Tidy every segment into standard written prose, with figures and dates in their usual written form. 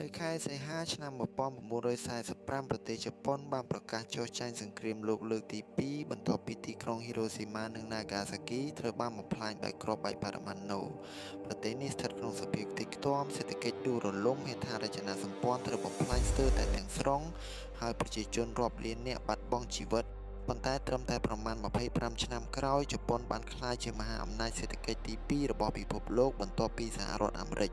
នៅខែសីហាឆ្នាំ1945ប្រទេសជប៉ុនបានប្រកាសចុះចាញ់សង្គ្រាមលោកលើកទី2បន្ទាប់ពីទីក្រុងហ៊ីរ៉ូស៊ីម៉ានិងណាហ្គាសាគីត្រូវបានបំផ្លាញដោយគ្រាប់បែកបរមាណូប្រទេសនេះស្ថិតក្នុងសភាពខ្ទេចខ្ទាំសេដ្ឋកិច្ចដួលរលំហេដ្ឋារចនាសម្ព័ន្ធត្រូវបំផ្លាញស្ទើរតែទាំងស្រុងហើយប្រជាជនរាប់លាននាក់បាត់បង់ជីវិតប៉ុន្តែត្រឹមតែប្រមាណ25ឆ្នាំក្រោយជប៉ុនបានក្លាយជាមហាអំណាចសេដ្ឋកិច្ចទី2របស់ពិភពលោកបន្ទាប់ពីសហរដ្ឋអាមេរិក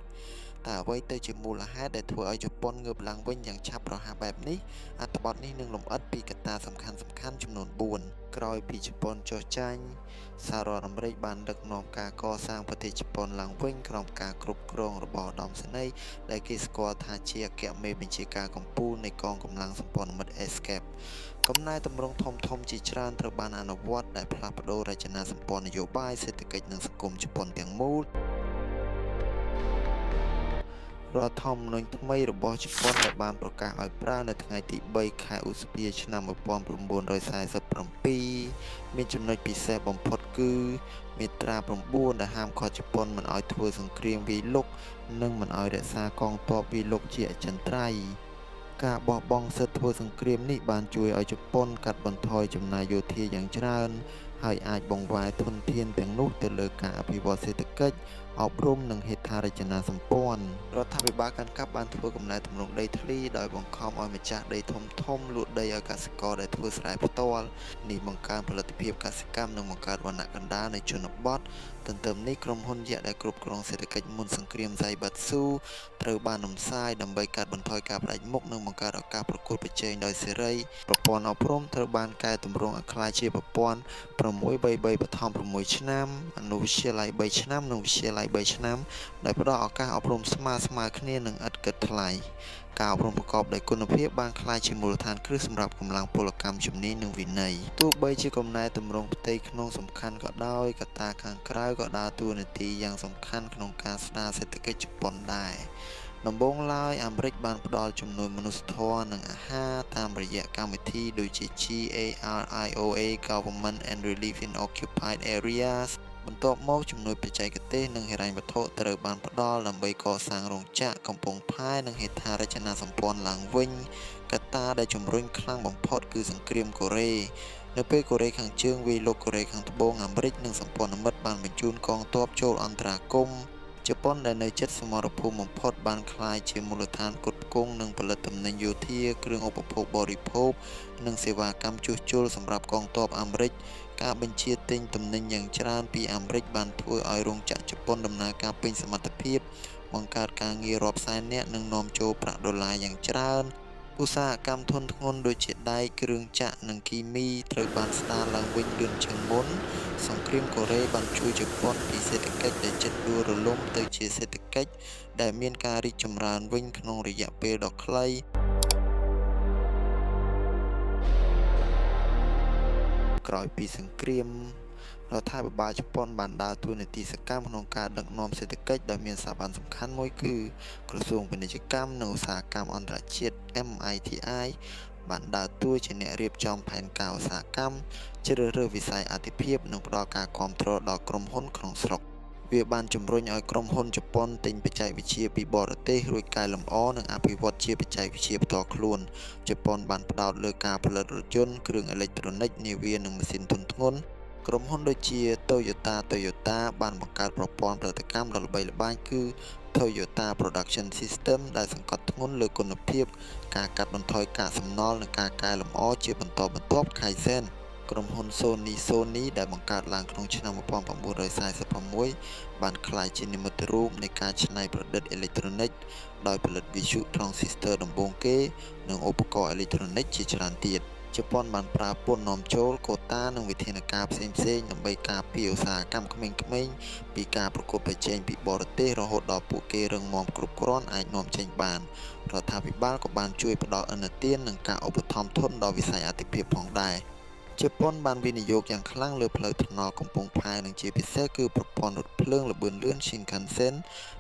តើអ្វីទៅជាមូលហេតុដែលធ្វើឲ្យជប៉ុនងើបឡើងវិញយ៉ាងឆាប់រហ័សបែបនេះអត្ថបទនេះនឹងលម្អិតពីកត្តាសំខាន់ៗចំនួន4ក្រោយពីជប៉ុនចុះចាញ់សហរដ្ឋអាមេរិកបានដឹកនាំការកសាងប្រទេសជប៉ុនឡើងវិញក្រោមការគ្រប់គ្រងរបស់ឧត្តមសេនីយ៍ដែលគេស្គាល់ថាជាអគ្គមេបញ្ជាការកំពូលនៃកងកម្លាំងសម្ព័ន្ធមិត្ត ESCAP កំណែតម្រង់ធំៗជាច្រើនត្រូវបានអនុវត្តដែលផ្លាស់ប្ដូររចនាសម្ព័ន្ធនយោបាយសេដ្ឋកិច្ចនិងសង្គមជប៉ុនទាំងមូលរដ្ឋធម្មនុញ្ញថ្មីរបស់ជប៉ុនដែលបានប្រកាសឲ្យប្រើនៅថ្ងៃទី3ខែឧសភាឆ្នាំ1947មានចំណុចពិសេសបំផុតគឺមាត្រា9ដែលហាមឃាត់ជប៉ុនមិនឲ្យធ្វើសង្គ្រាមវាយលុកនិងមិនឲ្យរក្សាកងទ័ពវាយលុកជាអចិន្ត្រៃយ៍ការបោះបង់សិទ្ធិធ្វើសង្គ្រាមនេះបានជួយឲ្យជប៉ុនកាត់បន្ថយចំណាយយោធាយ៉ាងច្រើនហើយអាចបង្វែរធនធានទាំងនោះទៅលើការអភិវឌ្ឍសេដ្ឋកិច្ចអប់រំនិងហេដ្ឋារចនាសម្ព័ន្ធរដ្ឋាភិបាលកាន់កាប់បានធ្វើកំណែទម្រង់ដីធ្លីដោយបង្ខំឲ្យម្ចាស់ដីធំលក់ដីឲ្យកសិករដែលធ្វើស្រែផ្ទាល់នេះបង្កើនផលិតភាពកសិកម្មនិងបង្កើតវណ្ណៈកណ្ដាលនៅជនបទទន្ទឹមនេះក្រុមហ៊ុនយក្សដែលគ្រប់គ្រងសេដ្ឋកិច្ចមុនសង្គ្រាមសៃបាត់ស៊ូត្រូវបានរំសាយដើម្បីកាត់បន្ថយការផ្ដាច់មុខនិងបង្កើតឱកាសប្រកួតប្រជែងដោយសេរីប្រព័ន្ធអប់រំត្រូវបានកែតម្រង់ឲ្យក្លាយជាប្រព័ន្ធ633បឋម6ឆ្នាំអនុវិទ្យាល័យ3ឆ្នាំនិងវិទ្យាល័យ3ឆ្នាំដែលផ្ដល់ឱកាសអប់រំស្មើគ្នានិងឥតគិតថ្លៃការអប់រំប្រកបដោយគុណភាពបានក្លាយជាមូលដ្ឋានគ្រឹះសម្រាប់កម្លាំងពលកម្មជំនាញនិងវិន័យទោះបីជាកំណែតម្រង់ផ្ទៃក្នុងសំខាន់ក៏ដោយកត្តាខាងក្រៅក៏ដើរតួនាទីយ៉ាងសំខាន់ក្នុងការស្ដារសេដ្ឋកិច្ចជប៉ុនដែរដំបូងឡើយអាមេរិកបានផ្ដល់ជំនួយមនុស្សធម៌និងអាហារតាមរយៈកម្មវិធីដូចជា GARIOA Government and Relief in Occupied Areas បន្ទាប់មកជំនួយបច្ចេកទេសនិងហិរញ្ញវត្ថុត្រូវបានផ្ដល់ដើម្បីកសាងរោងចក្រកំពង់ផែនិងហេដ្ឋារចនាសម្ព័ន្ធឡើងវិញកត្តាដែលជំរុញខ្លាំងបំផុតគឺសង្គ្រាមកូរ៉េនៅពេលកូរ៉េខាងជើងវាយលុកកូរ៉េខាងត្បូងអាមេរិកនិងសម្ព័ន្ធមិត្តបានបញ្ជូនកងទ័ពចូលអន្តរាគមន៍ជប៉ុនដែលនៅជិតសមរភូមិបំផុតបានក្លាយជាមូលដ្ឋានផ្គត់ផ្គង់និងផលិតទំនិញយោធាគ្រឿងឧបភោគបរិភោគនិងសេវាកម្មជួសជុលសម្រាប់កងទ័ពអាមេរិកការបញ្ជាទិញទំនិញយ៉ាងច្រើនពីអាមេរិកបានធ្វើឲ្យរោងចក្រជប៉ុនដំណើរការពេញសមត្ថភាពបង្កើតការងាររាប់សែននាក់និងនាំចូលប្រាក់ដុល្លារយ៉ាងច្រើនឧស្សាហកម្មធុនធ្ងន់ដូចជាដែកគ្រឿងចក្រនិងគីមីត្រូវបានស្ដារឡើងវិញលឿនជាងមុនសង្គ្រាមកូរ៉េបានជួយជប៉ុនពីសេដ្ឋកិច្ចដែលជិតដួលរលំទៅជាសេដ្ឋកិច្ចដែលមានការរីកចម្រើនវិញក្នុងរយៈពេលដ៏ខ្លីក្រោយពីសង្គ្រាមរដ្ឋាភិបាលជប៉ុនបានដើរតួនាទីសកម្មក្នុងការដឹកនាំសេដ្ឋកិច្ចដោយមានស្ថាប័នសំខាន់មួយគឺក្រសួងពាណិជ្ជកម្មនិងឧស្សាហកម្មអន្តរជាតិ MITI បានដើរតួជាអ្នករៀបចំផែនការឧស្សាហកម្មជ្រើសរើសវិស័យអាទិភាពនិងផ្ដល់ការគាំទ្រដល់ក្រុមហ៊ុនក្នុងស្រុកវាបានជំរុញឲ្យក្រុមហ៊ុនជប៉ុនទិញបច្ចេកវិទ្យាពីបរទេសរួចកែលម្អនិងអភិវឌ្ឍជាបច្ចេកវិទ្យាផ្ទាល់ខ្លួនជប៉ុនបានផ្ដោតលើការផលិតរថយន្តគ្រឿងអេឡិចត្រូនិកនាវានិងម៉ាស៊ីនទន់ធ្ងន់ក្រុមហ៊ុនដូចជា Toyota បានបង្កើតប្រព័ន្ធផលិតកម្មដ៏ល្បីល្បាញគឺ Toyota Production System ដែលសង្កត់ធ្ងន់លើគុណភាពការកាត់បន្ថយកាកសំណល់និងការកែលម្អជាបន្តបន្ទាប់ Kaizen ក្រុមហ៊ុន Sony ដែលបង្កើតឡើងក្នុងឆ្នាំ1946បានក្លាយជានិមិត្តរូបនៃការច្នៃប្រឌិតអេឡិចត្រូនិកដោយផលិតវិទ្យុ Transistor ដំបូងគេនិងឧបករណ៍អេឡិចត្រូនិកជាច្រើនទៀតជប៉ុនបានប្រើពន្ធនាំចូលកូតានិងវិធានការផ្សេងៗដើម្បីការពារឧស្សាហកម្មក្មេងៗពីការប្រកួតប្រជែងពីបរទេសរហូតដល់ពួកគេរឹងមាំគ្រប់គ្រាន់អាចនាំចេញបានរដ្ឋាភិបាលក៏បានជួយផ្ដល់ឥណទាននិងការឧបត្ថម្ភធនដល់វិស័យអាទិភាពផងដែរជប៉ុនបានវិនិយោគយ៉ាងខ្លាំងលើផ្លូវថ្នល់កំពង់ផែនិងជាពិសេសគឺប្រព័ន្ធរថភ្លើងល្បឿនលឿន Shinkansen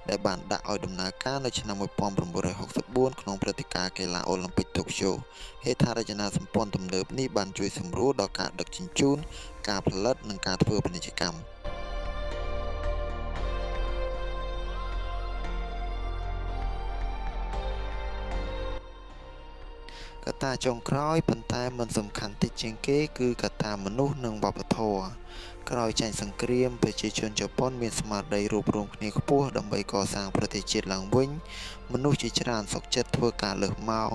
ដែលបានដាក់ឲ្យដំណើរការនៅឆ្នាំ1964ក្នុងព្រឹត្តិការណ៍កីឡាអូឡ িম্প ពិកតូក្យូហេដ្ឋារចនាសម្ព័ន្ធទំនើបនេះបានជួយសម្រួលដល់ការដឹកជញ្ជូនការផលិតនិងការធ្វើពាណិជ្ជកម្ម កត្តាចុងក្រោយប៉ុន្តែមិនសំខាន់តិចជាងគេគឺកត្តាមនុស្សនិងវប្បធម៌ក្រោយចាញ់សង្គ្រាមប្រជាជនជប៉ុនមានស្មារតីរួបរวมគ្នាខ្ពស់ដើម្បីកសាងប្រទេសជាតិឡើងវិញមនុស្សជាច្រើនសុខចិត្តធ្វើការលើសម៉ោង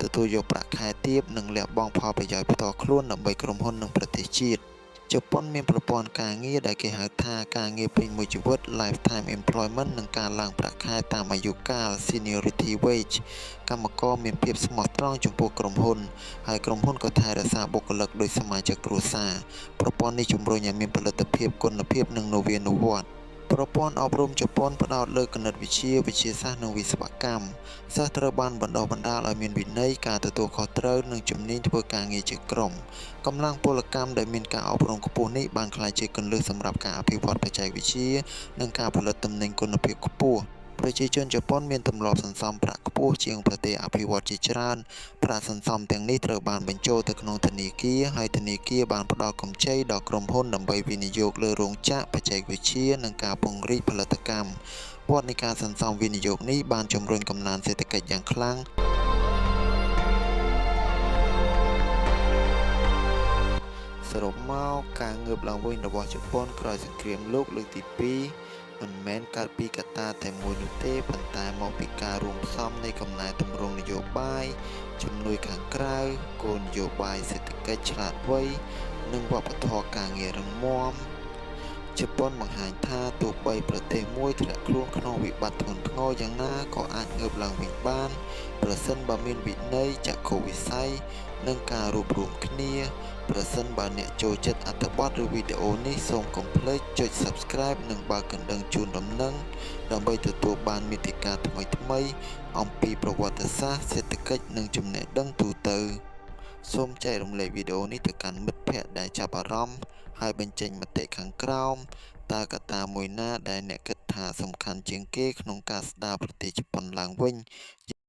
ទទួលយកប្រាក់ខែទាបនិងលះបង់ផលប្រយោជន៍ផ្ទាល់ខ្លួនដើម្បីក្រុមហ៊ុននិងប្រទេសជាតិជប៉ុនមានប្រព័ន្ធការងារដែលគេហៅថាការងារពេញមួយជីវិត Lifetime Employment និងការឡើងប្រាក់ខែតាមអាយុកាល Seniority Wage កម្មករមានភាពស្មោះត្រង់ចំពោះក្រុមហ៊ុនហើយក្រុមហ៊ុនក៏ថែរក្សាបុគ្គលិកដោយសមាជិកគ្រួសារប្រព័ន្ធនេះជំរុញឲ្យមានផលិតភាពគុណភាពនិងនវានុវត្តន៍ប្រព័ន្ធអប់រំជប៉ុនផ្ដោតលើគណិតវិទ្យាវិទ្យាសាស្ត្រនិងវិស្វកម្មសិស្សត្រូវបានបណ្ដុះបណ្ដាលឲ្យមានវិន័យការទទួលខុសត្រូវនិងជំនាញធ្វើការងារជាក្រុមកម្លាំងពលកម្មដែលមានការអប់រំខ្ពស់នេះបានក្លាយជាគន្លឹះសម្រាប់ការអភិវឌ្ឍបច្ចេកវិទ្យានិងការផលិតទំនិញគុណភាពខ្ពស់ប្រជាជនជប៉ុនមានទម្លាប់សន្សំប្រាក់ខ្ពស់ជាងប្រទេសអភិវឌ្ឍន៍ជាច្រើនប្រាក់សន្សំទាំងនេះត្រូវបានបញ្ចូលទៅក្នុងធនាគារហើយធនាគារបានផ្ដល់កម្ចីដល់ក្រុមហ៊ុនដើម្បីវិនិយោគលើរោងចក្របច្ចេកវិទ្យានិងការពង្រីកផលិតកម្មវដ្តនៃការសន្សំវិនិយោគនេះបានជំរុញកំណើនសេដ្ឋកិច្ចយ៉ាងខ្លាំងសរុបមកការងើបឡើងវិញរបស់ជប៉ុនក្រោយសង្គ្រាមលោកលើកទី2មិនមែនកើតពីកត្តាតែមួយនោះទេប៉ុន្តែមកពីការរួមផ្សំនៃកំណែទម្រង់នយោបាយជំនួយខាងក្រៅគោលនយោបាយសេដ្ឋកិច្ចឆ្លាតវៃនិងវប្បធម៌ការងាររឹងមាំជប៉ុនបង្ហាញថាទោះបីប្រទេសមួយធ្លាក់ខ្លួនក្នុងវិបត្តិធ្ងន់ធ្ងរយ៉ាងណាក៏អាចងើបឡើងវិញបានប្រសិនបើមានវិន័យចក្ខុវិស័យនិងការរួបរวมគ្នាប្រសិនបើអ្នកចូលចិត្តអត្ថបទឬវីដេអូនេះសូមកុំភ្លេចចុច Subscribe និងបើកកណ្ដឹងជូនដំណឹងដើម្បីទទួលបានមាតិកាថ្មីៗអំពីប្រវត្តិសាស្ត្រសេដ្ឋកិច្ចនិងចំណេះដឹងទូទៅសូមចែករំលែកវីដេអូនេះទៅកាន់មិត្តភ័ក្តិដែលចាប់អារម្មណ៍ហើយបញ្ចេញមតិខាងក្រោមតើកត្តាមួយណាដែលអ្នកគិតថាសំខាន់ជាងគេក្នុងការស្ដារប្រទេសជប៉ុនឡើងវិញ